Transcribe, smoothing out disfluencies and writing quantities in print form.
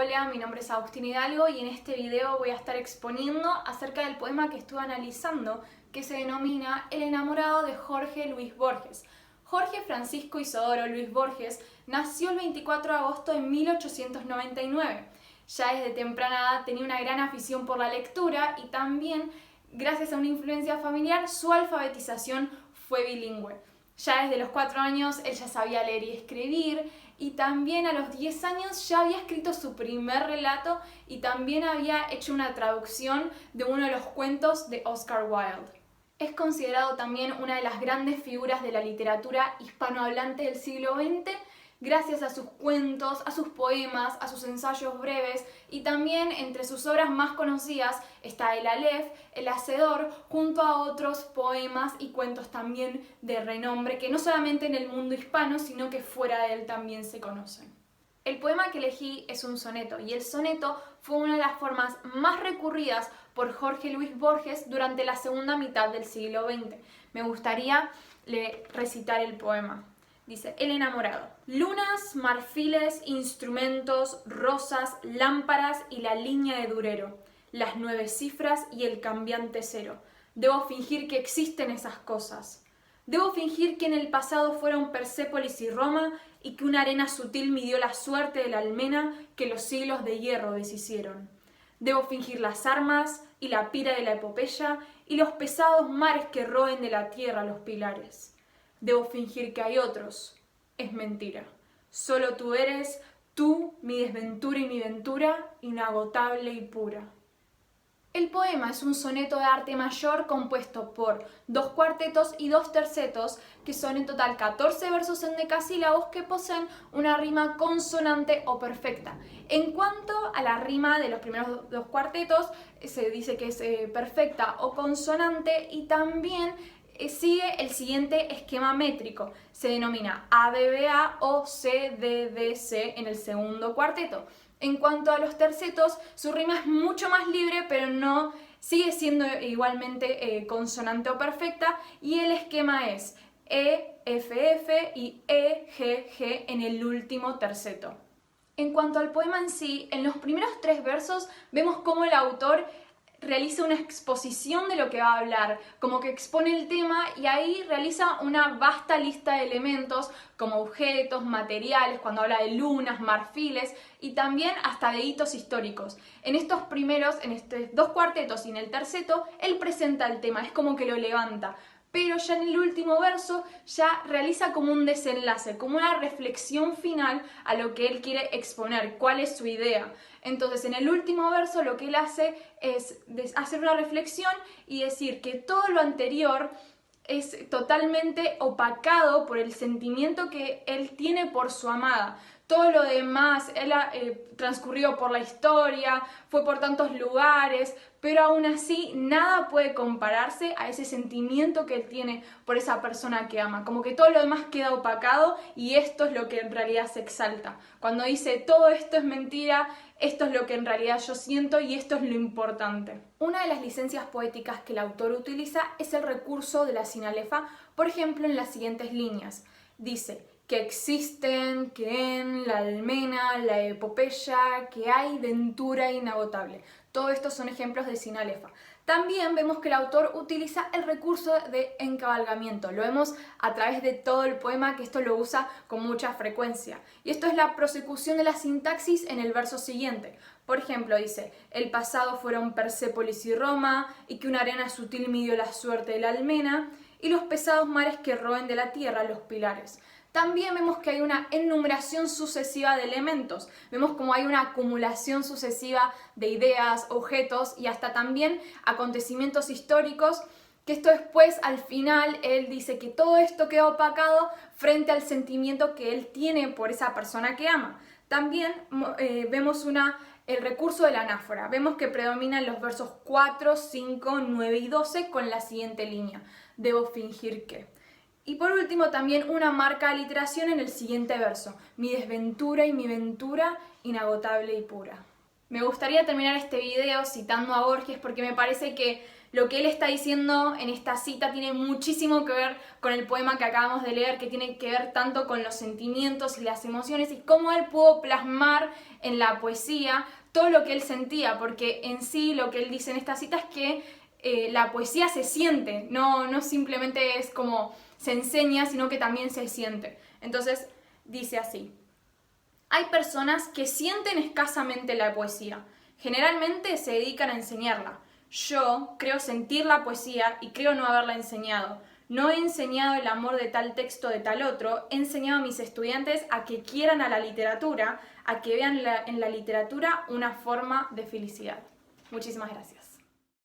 Hola, mi nombre es Agustín Hidalgo y en este video voy a estar exponiendo acerca del poema que estuve analizando que se denomina El enamorado de Jorge Luis Borges. Jorge Francisco Isidoro Luis Borges nació el 24 de agosto de 1899. Ya desde temprana edad tenía una gran afición por la lectura y también, gracias a una influencia familiar, su alfabetización fue bilingüe. Ya desde los 4 años él ya sabía leer y escribir y también a los 10 años ya había escrito su primer relato y también había hecho una traducción de uno de los cuentos de Oscar Wilde. Es considerado también una de las grandes figuras de la literatura hispanohablante del siglo XX gracias a sus cuentos, a sus poemas, a sus ensayos breves y también entre sus obras más conocidas está El Aleph, El Hacedor, junto a otros poemas y cuentos también de renombre que no solamente en el mundo hispano sino que fuera de él también se conocen. El poema que elegí es un soneto y el soneto fue una de las formas más recurridas por Jorge Luis Borges durante la segunda mitad del siglo XX. Me gustaría recitar el poema. Dice, El enamorado. Lunas, marfiles, instrumentos, rosas, lámparas y la línea de Durero, las 9 cifras y el cambiante cero. Debo fingir que existen esas cosas. Debo fingir que en el pasado fueron Persépolis y Roma y que una arena sutil midió la suerte de la almena que los siglos de hierro deshicieron. Debo fingir las armas y la pira de la epopeya y los pesados mares que roen de la tierra los pilares. Debo fingir que hay otros. Es mentira. Solo tú eres, tú, mi desventura y mi ventura, inagotable y pura. El poema es un soneto de arte mayor compuesto por 2 cuartetos y 2 tercetos, que son en total 14 versos en decasílabos que poseen una rima consonante o perfecta. En cuanto a la rima de los primeros 2 cuartetos, se dice que es perfecta o consonante y también sigue el siguiente esquema métrico. Se denomina ABBA o CDDC en el segundo cuarteto. En cuanto a los tercetos, su rima es mucho más libre, pero no sigue siendo igualmente consonante o perfecta, y el esquema es EFF y EGG en el último terceto. En cuanto al poema en sí, en los primeros 3 versos vemos cómo el autor realiza una exposición de lo que va a hablar, como que expone el tema y ahí realiza una vasta lista de elementos como objetos, materiales, cuando habla de lunas, marfiles y también hasta de hitos históricos. En estos 2 cuartetos y en el terceto, él presenta el tema, es como que lo levanta. Pero ya en el último verso ya realiza como un desenlace, como una reflexión final a lo que él quiere exponer, cuál es su idea. Entonces en el último verso lo que él hace es hacer una reflexión y decir que todo lo anterior es totalmente opacado por el sentimiento que él tiene por su amada. Todo lo demás, él transcurrió por la historia, fue por tantos lugares, pero aún así nada puede compararse a ese sentimiento que él tiene por esa persona que ama. Como que todo lo demás queda opacado y esto es lo que en realidad se exalta. Cuando dice todo esto es mentira, esto es lo que en realidad yo siento y esto es lo importante. Una de las licencias poéticas que el autor utiliza es el recurso de la sinalefa, por ejemplo en las siguientes líneas. Dice que existen, que en la almena, la epopeya, que hay ventura inagotable. Todo esto son ejemplos de sinalefa. También vemos que el autor utiliza el recurso de encabalgamiento. Lo vemos a través de todo el poema que esto lo usa con mucha frecuencia. Y esto es la prosecución de la sintaxis en el verso siguiente. Por ejemplo, dice, el pasado fueron Persépolis y Roma, y que una arena sutil midió la suerte de la almena, y los pesados mares que roen de la tierra los pilares. También vemos que hay una enumeración sucesiva de elementos, vemos como hay una acumulación sucesiva de ideas, objetos y hasta también acontecimientos históricos, que esto después al final él dice que todo esto queda opacado frente al sentimiento que él tiene por esa persona que ama. También vemos el recurso de la anáfora, vemos que predominan los versos 4, 5, 9 y 12 con la siguiente línea, debo fingir que. Y por último también una marca de aliteración en el siguiente verso, mi desventura y mi ventura, inagotable y pura. Me gustaría terminar este video citando a Borges porque me parece que Lo que él está diciendo en esta cita tiene muchísimo que ver con el poema que acabamos de leer, que tiene que ver tanto con los sentimientos y las emociones y cómo él pudo plasmar en la poesía todo lo que él sentía, porque en sí lo que él dice en esta cita es que la poesía se siente, no simplemente es como se enseña, sino que también se siente. Entonces dice así: hay personas que sienten escasamente la poesía, generalmente se dedican a enseñarla. Yo creo sentir la poesía y creo no haberla enseñado. No he enseñado el amor de tal texto de tal otro, he enseñado a mis estudiantes a que quieran a la literatura, a que vean en la literatura una forma de felicidad. Muchísimas gracias.